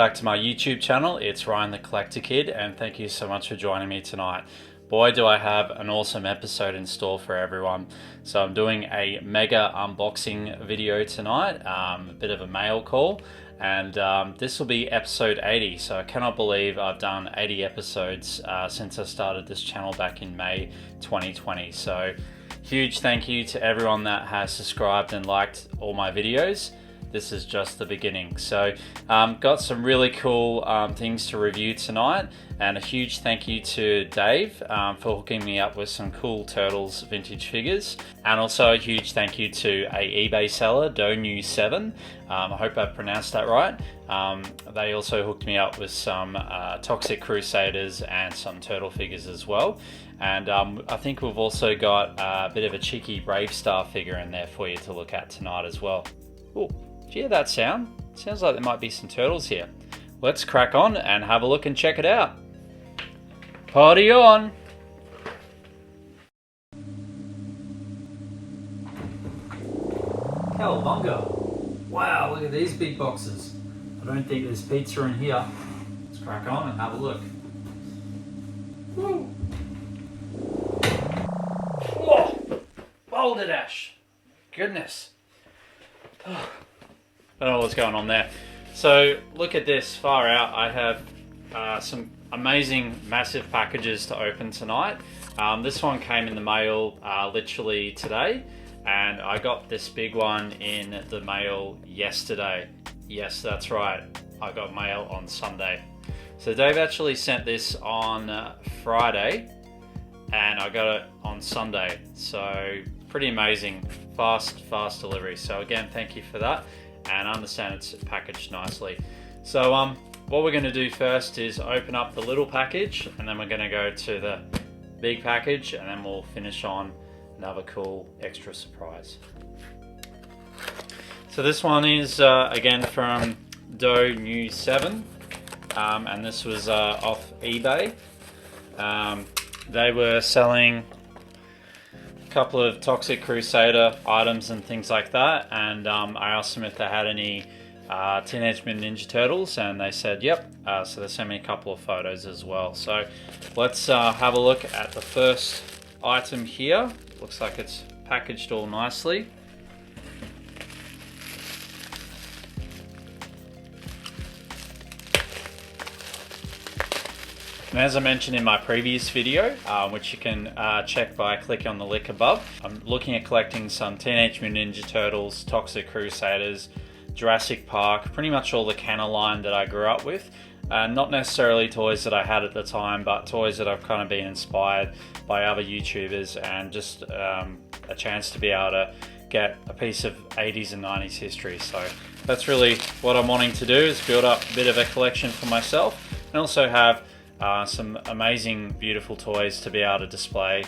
back to my YouTube channel. It's Ryan the Collector Kid, and thank you so much for joining me tonight. Boy, do I have an awesome episode in store for everyone. So I'm doing a mega unboxing video tonight, a bit of a mail call, and this will be episode 80. So I cannot believe I've done 80 episodes since I started this channel back in May 2020. So huge thank you to everyone that has subscribed and liked all my videos. This is just the beginning. So got some really cool things to review tonight, and a huge thank you to Dave for hooking me up with some cool Turtles vintage figures, and also a huge thank you to a eBay seller, DoNew7. I hope I pronounced that right. They also hooked me up with some Toxic Crusaders and some Turtle figures as well. And I think we've also got a bit of a cheeky Bravestarr figure in there for you to look at tonight as well. Ooh. Do you hear that sound? Sounds like there might be some turtles here. Let's crack on and have a look and check it out. Party on! Cowabunga! Wow, look at these big boxes. I don't think there's pizza in here. Let's crack on and have a look. Woo! Whoa! Boulder Dash! Goodness. Oh. I don't know what's going on there. So look at this, far out. I have some amazing massive packages to open tonight. This one came in the mail literally today, and I got this big one in the mail yesterday. Yes, that's right, I got mail on Sunday. So Dave actually sent this on Friday and I got it on Sunday. So pretty amazing, fast delivery. So again, thank you for that. And I understand it's packaged nicely. So what we're going to do first is open up the little package, and then we're going to go to the big package, and then we'll finish on another cool extra surprise. So this one is again from DoNew7, and this was off eBay. They were selling couple of Toxic Crusader items and things like that, and I asked them if they had any Teenage Mutant Ninja Turtles, and they said yep. So they sent me a couple of photos as well. So let's have a look at the first item here. Looks like it's packaged all nicely. And as I mentioned in my previous video, which you can check by clicking on the link above, I'm looking at collecting some Teenage Mutant Ninja Turtles, Toxic Crusaders, Jurassic Park, pretty much all the canon line that I grew up with. Not necessarily toys that I had at the time, but toys that I've kind of been inspired by other YouTubers, and just a chance to be able to get a piece of 80s and 90s history. So that's really what I'm wanting to do, is build up a bit of a collection for myself, and also have some amazing, beautiful toys to be able to display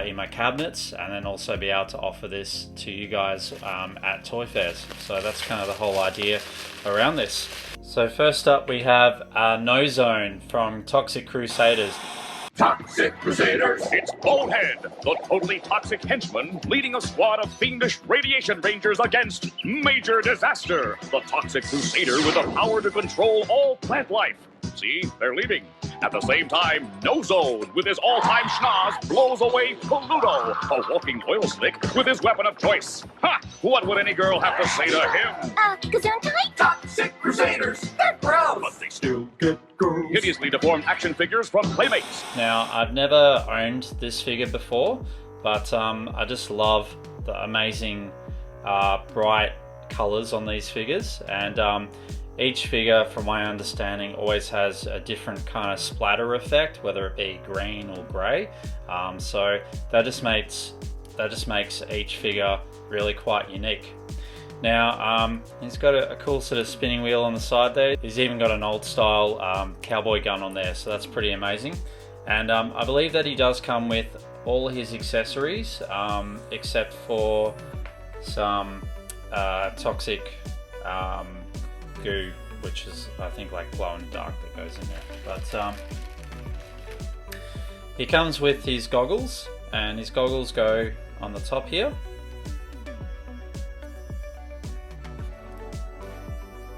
in my cabinets, and then also be able to offer this to you guys at toy fairs. So that's kind of the whole idea around this. So first up we have No Zone from Toxic Crusaders. Toxic Crusaders! It's Bullhead, the totally toxic henchman leading a squad of fiendish radiation rangers against Major Disaster, the Toxic Crusader with the power to control all plant life. See, they're leaving. At the same time, No Zone, with his all-time schnoz, blows away Pluto, a walking oil slick, with his weapon of choice. Ha! What would any girl have to say to him? Gesundheit? Toxic Crusaders! They're gross! But they still get girls. Hideously deformed action figures from Playmates. Now, I've never owned this figure before, but I just love the amazing bright colors on these figures, and each figure, from my understanding, always has a different kind of splatter effect, whether it be green or grey. So that just makes each figure really quite unique. Now, he's got a cool sort of spinning wheel on the side there. He's even got an old style cowboy gun on there, so that's pretty amazing. And I believe that he does come with all his accessories, except for some toxic goo, which is, I think, like glow in the dark that goes in there. But he comes with his goggles, and his goggles go on the top here.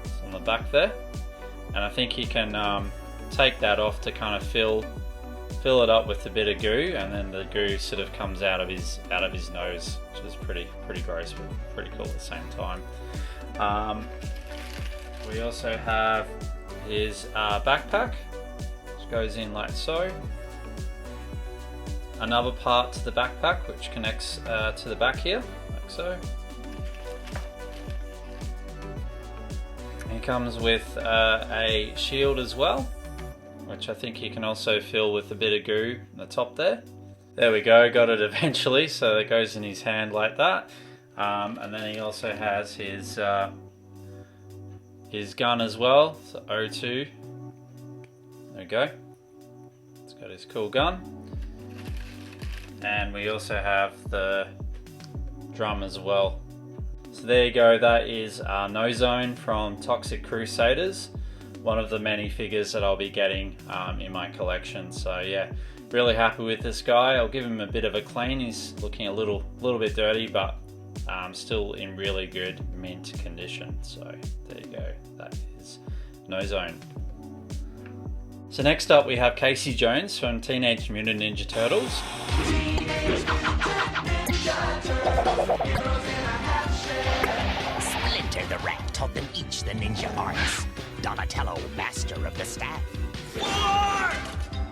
It's on the back there. and I think he can take that off to kind of fill it up with a bit of goo, and then the goo sort of comes out of his nose, which is pretty gross but pretty cool at the same time. We also have his backpack, which goes in like so. Another part to the backpack which connects to the back here, like so. He comes with a shield as well, which I think he can also fill with a bit of goo on the top there. There we go, got it eventually, so it goes in his hand like that. And then he also has his gun as well, so O2. There we go. It's got his cool gun. And we also have the drum as well. So there you go, that is No Zone from Toxic Crusaders. One of the many figures that I'll be getting in my collection. So yeah, really happy with this guy. I'll give him a bit of a clean. He's looking a little bit dirty, but still in really good mint condition. So there you go, that is No Zone. So next up we have Casey Jones from Teenage Mutant Ninja Turtles. Splinter the Rat taught them each the ninja arts. Donatello, master of the staff. War!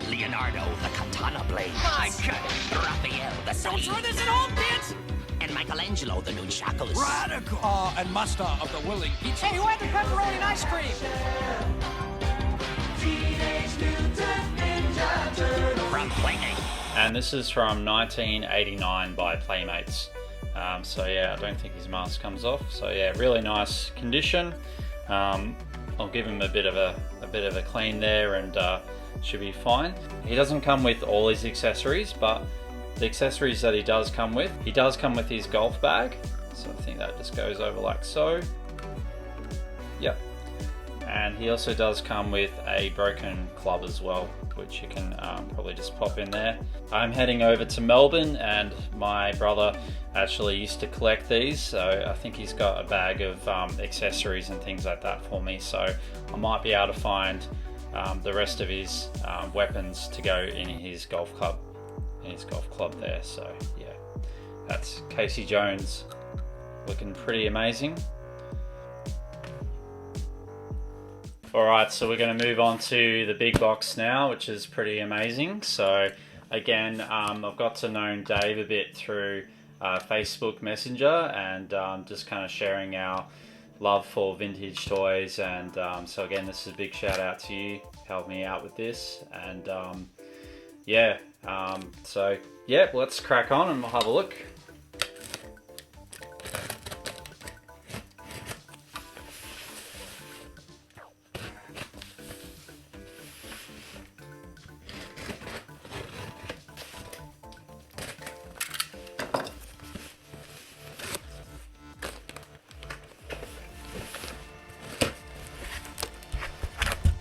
Leonardo, the katana blade. My goodness! Raphael, the sleeve. Don't throw this at home, kids! And Michelangelo, the nunchakus. Radical! And master of the willing pizza. Hey, who had the pepperoni and ice cream? From Wagon. And this is from 1989 by Playmates. So yeah, I don't think his mask comes off. So yeah, really nice condition. I'll give him a bit of a clean there, and should be fine. He doesn't come with all his accessories, but the accessories that he does come with his golf bag. So I think that just goes over like so. Yep. And he also does come with a broken club as well, which you can probably just pop in there. I'm heading over to Melbourne, and my brother actually used to collect these, so I think he's got a bag of accessories and things like that for me, so I might be able to find the rest of his weapons to go in his golf club there. So yeah, that's Casey Jones, looking pretty amazing. Alright, so we're going to move on to the big box now, which is pretty amazing. So again, I've got to know Dave a bit through Facebook Messenger, and just kind of sharing our love for vintage toys. And so again, this is a big shout out to you, helped me out with this. And so yeah, let's crack on and we'll have a look.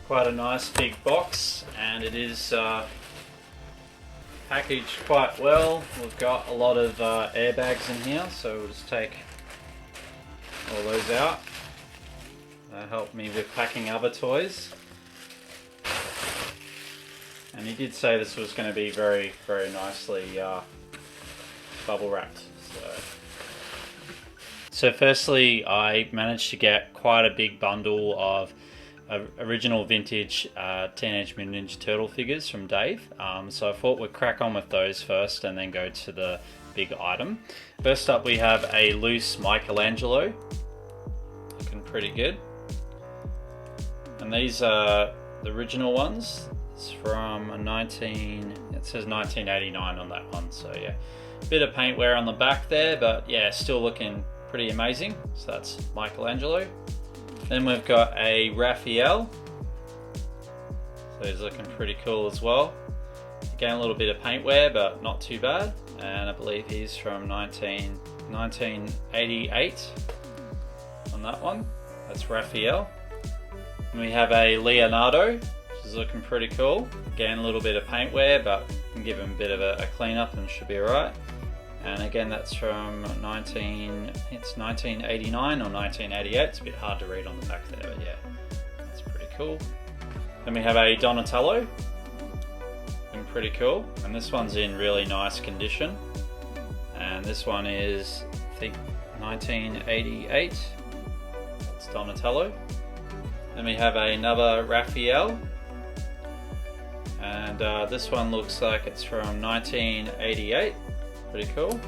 Quite a nice big box, and it is packaged quite well. We've got a lot of airbags in here, so we'll just take all those out. That helped me with packing other toys. And he did say this was going to be very, very nicely bubble wrapped. So firstly, I managed to get quite a big bundle of original vintage Teenage Mutant Ninja Turtle figures from Dave. So I thought we'd crack on with those first and then go to the big item. First up we have a loose Michelangelo, looking pretty good. And these are the original ones. It's from it says 1989 on that one, so yeah. Bit of paint wear on the back there, but yeah, still looking pretty amazing. So that's Michelangelo. Then we've got a Raphael, so he's looking pretty cool as well. Again, a little bit of paint wear, but not too bad. And I believe he's from 1988 on that one. That's Raphael. And we have a Leonardo, which is looking pretty cool. Again, a little bit of paint wear, but you can give him a bit of a clean up and should be alright. And again, that's from 1989 or 1988. It's a bit hard to read on the back there, but yeah, that's pretty cool. Then we have a Donatello, and pretty cool. And this one's in really nice condition. And this one is, I think, 1988. That's Donatello. Then we have another Raphael. And this one looks like it's from 1988. Pretty cool.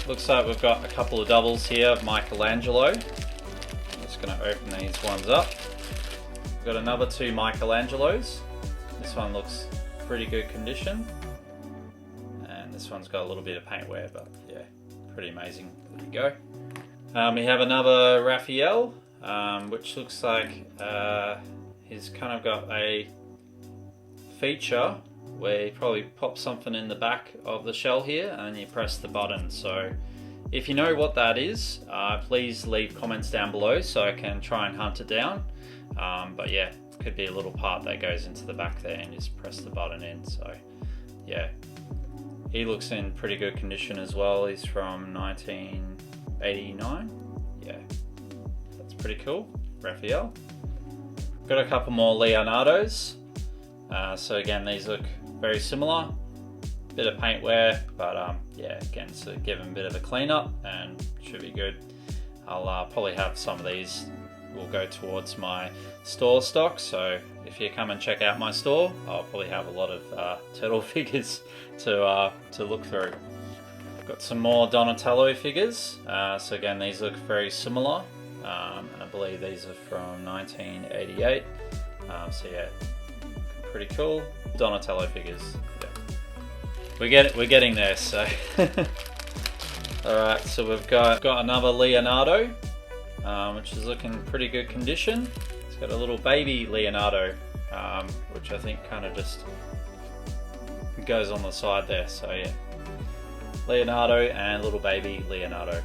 Looks like we've got a couple of doubles here of Michelangelo. I'm just going to open these ones up. We've got another two Michelangelos. This one looks pretty good condition. And this one's got a little bit of paint wear, but yeah, pretty amazing. There you go. We have another Raphael, which looks like he's kind of got a feature where you probably pop something in the back of the shell here and you press the button. So if you know what that is, please leave comments down below so I can try and hunt it down. But yeah, it could be a little part that goes into the back there and just press the button in. So yeah, he looks in pretty good condition as well. He's from 1989. Yeah, that's pretty cool. Raphael. Got a couple more Leonardos. So again, these look very similar. Bit of paint wear, but yeah, again, so give them a bit of a clean up and should be good. I'll probably have some of these will go towards my store stock. So if you come and check out my store, I'll probably have a lot of turtle figures to look through. Got some more Donatello figures. So again, these look very similar, and I believe these are from 1988. So yeah, pretty cool Donatello figures. Yeah. We're getting there. So all right, so we've got another Leonardo, which is looking pretty good condition. It's got a little baby Leonardo, which I think kind of just goes on the side there. So yeah, Leonardo and little baby Leonardo.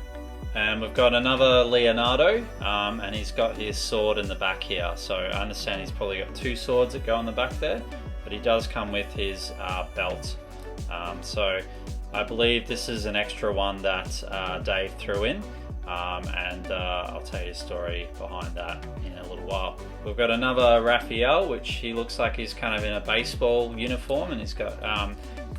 And we've got another Leonardo, and he's got his sword in the back here. So I understand he's probably got two swords that go on the back there, but he does come with his belt. So I believe this is an extra one that Dave threw in, and I'll tell you a story behind that in a little while. We've got another Raphael, which he looks like he's kind of in a baseball uniform, and he's got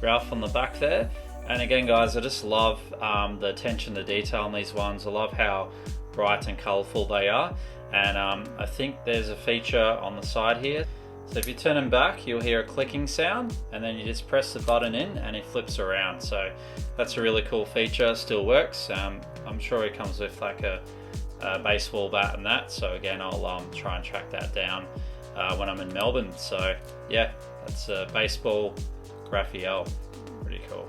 Ralph on the back there. And again, guys, I just love the attention to detail on these ones. I love how bright and colourful they are. And I think there's a feature on the side here. So if you turn them back, you'll hear a clicking sound, and then you just press the button in and it flips around. So that's a really cool feature, still works. I'm sure it comes with like a baseball bat and that. So again, I'll try and track that down when I'm in Melbourne. So yeah, that's a baseball Raphael. Pretty cool.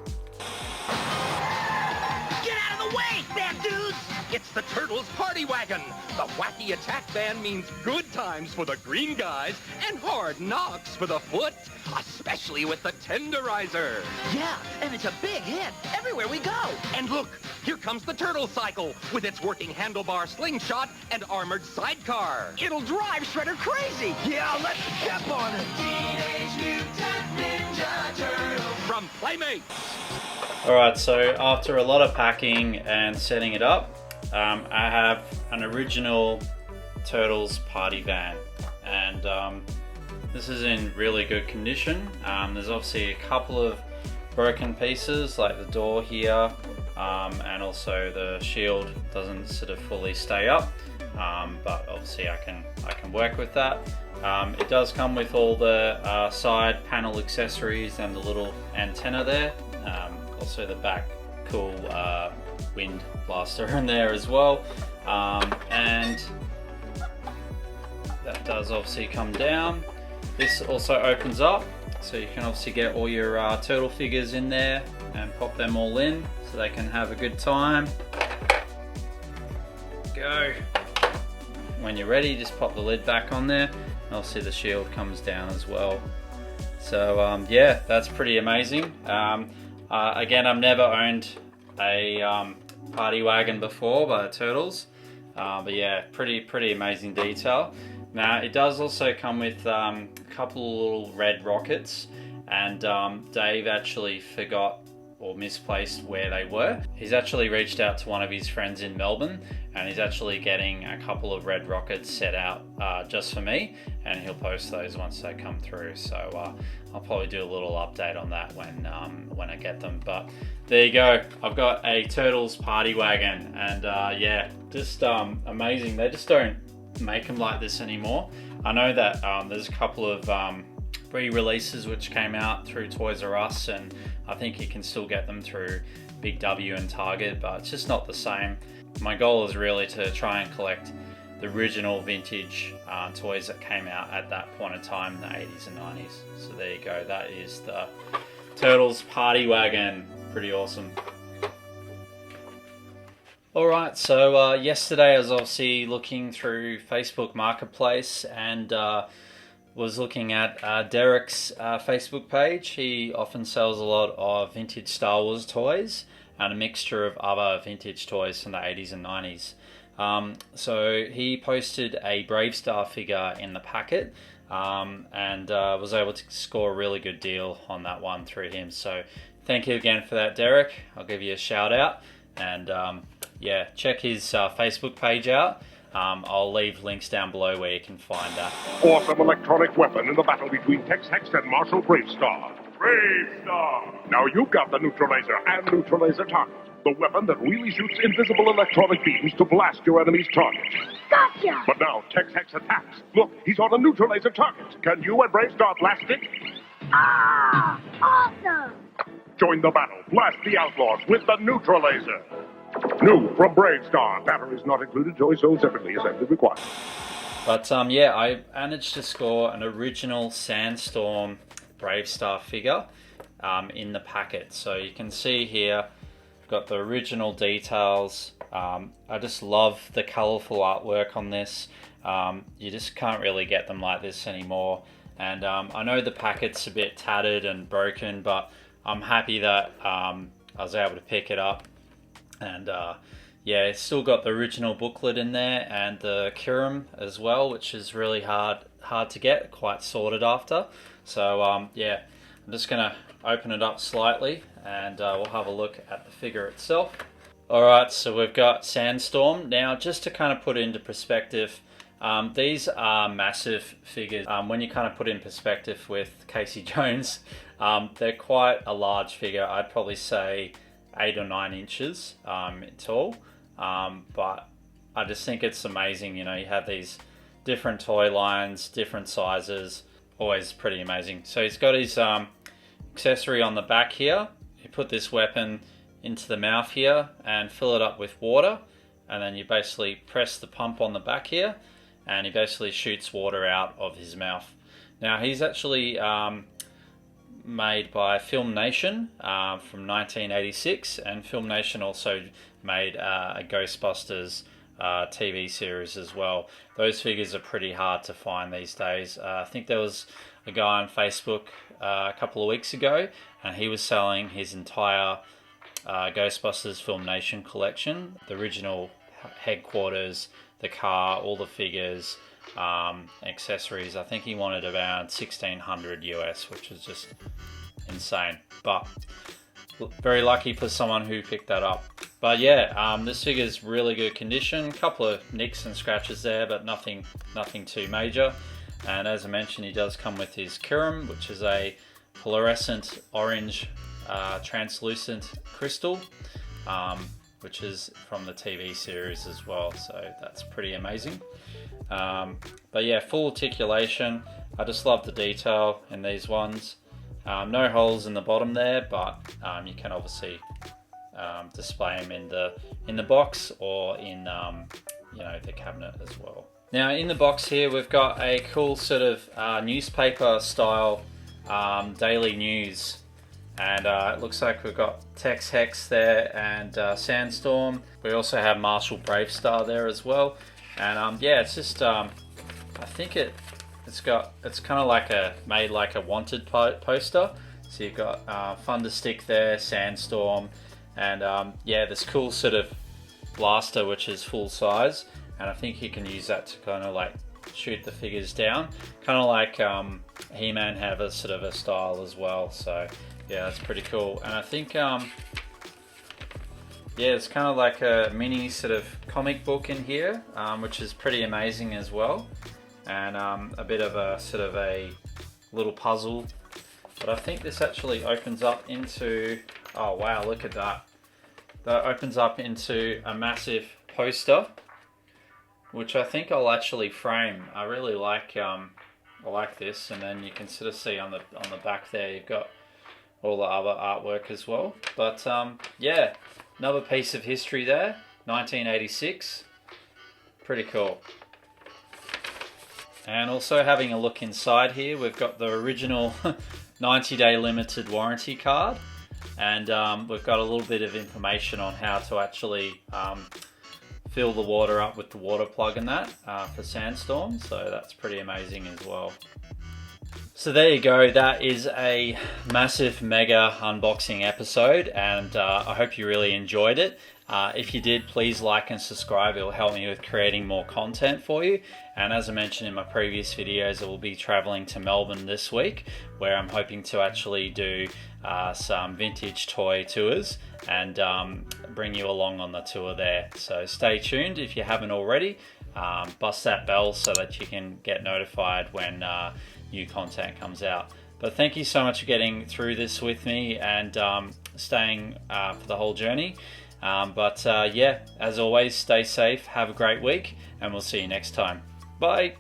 Get out of the way, bad dudes! It's the Turtles Party Wagon. The wacky attack band means good times for the green guys and hard knocks for the foot, especially with the tenderizer. Yeah, and it's a big hit everywhere we go. And look, here comes the Turtle Cycle with its working handlebar slingshot and armored sidecar. It'll drive Shredder crazy. Yeah, let's step on it. Teenage Mutant Ninja Turtles from Playmates. Alright, so after a lot of packing and setting it up, I have an original Turtles party van, and this is in really good condition. There's obviously a couple of broken pieces like the door here, and also the shield doesn't sort of fully stay up, but obviously I can work with that. It does come with all the side panel accessories and the little antenna there. Also the back cool wind blaster in there as well, and that does obviously come down. This also opens up, so you can obviously get all your turtle figures in there and pop them all in so they can have a good time. Go. When you're ready, just pop the lid back on there, and obviously the shield comes down as well. So yeah, that's pretty amazing. Again, I've never owned a party wagon before by the Turtles, but yeah, pretty amazing detail. Now it does also come with a couple of little red rockets, and Dave actually forgot or misplaced where they were. He's actually reached out to one of his friends in Melbourne, and he's actually getting a couple of red rockets set out just for me, and he'll post those once they come through. So I'll probably do a little update on that when I get them. But there you go, I've got a Turtles party wagon, and yeah, just amazing. They just don't make them like this anymore. I know that there's a couple of re-releases which came out through Toys R Us, and I think you can still get them through Big W and Target, but it's just not the same. My goal is really to try and collect the original vintage toys that came out at that point in time in the 80s and 90s. So there you go, that is the Turtles party wagon. Pretty awesome. Alright, so yesterday I was obviously looking through Facebook Marketplace and was looking at Derek's Facebook page. He often sells a lot of vintage Star Wars toys and a mixture of other vintage toys from the 80s and 90s. So he posted a Bravestarr figure in the packet and was able to score a really good deal on that one through him. So thank you again for that, Derek. I'll give you a shout out, and yeah, check his Facebook page out. I'll leave links down below where you can find that. Awesome electronic weapon in the battle between Tex Hex and Marshal Bravestarr. Bravestarr! Now you've got the Neutralizer and Neutralizer Target, the weapon that really shoots invisible electronic beams to blast your enemy's target. Gotcha! But now Tex Hex attacks. Look, he's on a Neutralizer Target. Can you and Bravestarr blast it? Ah! Awesome! Join the battle. Blast the outlaws with the Neutralizer. New from Bravestarr. Batteries not included. Toys sold separately. Assembly required. But yeah, I managed to score an original Sandstorm Bravestarr figure in the packet. So you can see here, got the original details. I just love the colourful artwork on this. You just can't really get them like this anymore. And I know the packet's a bit tattered and broken, but I'm happy that I was able to pick it up. And yeah, it's still got the original booklet in there and the Kirim as well, which is really hard to get, quite sorted after. So yeah, I'm just gonna open it up slightly and we'll have a look at the figure itself. Alright, so we've got Sandstorm. Now, just to kind of put it into perspective, these are massive figures. When you kind of put it in perspective with Casey Jones, they're quite a large figure. I'd probably say 8 or 9 inches tall, but I just think it's amazing. You know, you have these different toy lines, different sizes, always pretty amazing. So he's got his accessory on the back here. You put this weapon into the mouth here and fill it up with water, and then you basically press the pump on the back here and he basically shoots water out of his mouth. Now, he's actually made by Film Nation from 1986, and Film Nation also made a Ghostbusters TV series as well. Those figures are pretty hard to find these days. I think there was a guy on Facebook a couple of weeks ago, and he was selling his entire Ghostbusters Film Nation collection, the original headquarters, the car, all the figures, accessories. I think he wanted around $1,600 US, which is just insane, but very lucky for someone who picked that up. But yeah, this figure is really good condition. A couple of nicks and scratches there, but nothing too major. And as I mentioned, he does come with his Kirim, which is a fluorescent orange translucent crystal, which is from the TV series as well, so that's pretty amazing. But yeah, full articulation. I just love the detail in these ones. No holes in the bottom there, but you can obviously display them in the box or in you know, the cabinet as well. Now in the box here we've got a cool sort of newspaper style daily news, and it looks like we've got Tex Hex there and Sandstorm. We also have Marshal Bravestarr there as well, and yeah, it's just I think it's kind of like made like a wanted poster. So you've got Thunderstick there, Sandstorm, and yeah, this cool sort of blaster which is full size, and I think you can use that to kind of like shoot the figures down, kind of like He-Man have a sort of a style as well. So Yeah, that's pretty cool. And I think yeah, it's kind of like a mini sort of comic book in here, which is pretty amazing as well. And a bit of a sort of a little puzzle. But I think this actually opens up into, oh wow, look at that. That opens up into a massive poster, which I think I'll actually frame. I really like this, and then you can sort of see on the back there you've got all the other artwork as well. But yeah, another piece of history there, 1986. Pretty cool. And also having a look inside here, we've got the original 90-day limited warranty card, and we've got a little bit of information on how to actually fill the water up with the water plug and that for sandstorms, so that's pretty amazing as well. So there you go, that is a massive mega unboxing episode, and I hope you really enjoyed it. If you did, please like and subscribe. It will help me with creating more content for you. And as I mentioned in my previous videos, I will be traveling to Melbourne this week, where I'm hoping to actually do some vintage toy tours and bring you along on the tour there. So stay tuned if you haven't already. Bust that bell so that you can get notified when new content comes out. But thank you so much for getting through this with me and staying for the whole journey. Yeah, as always, stay safe, have a great week, and we'll see you next time. Bye!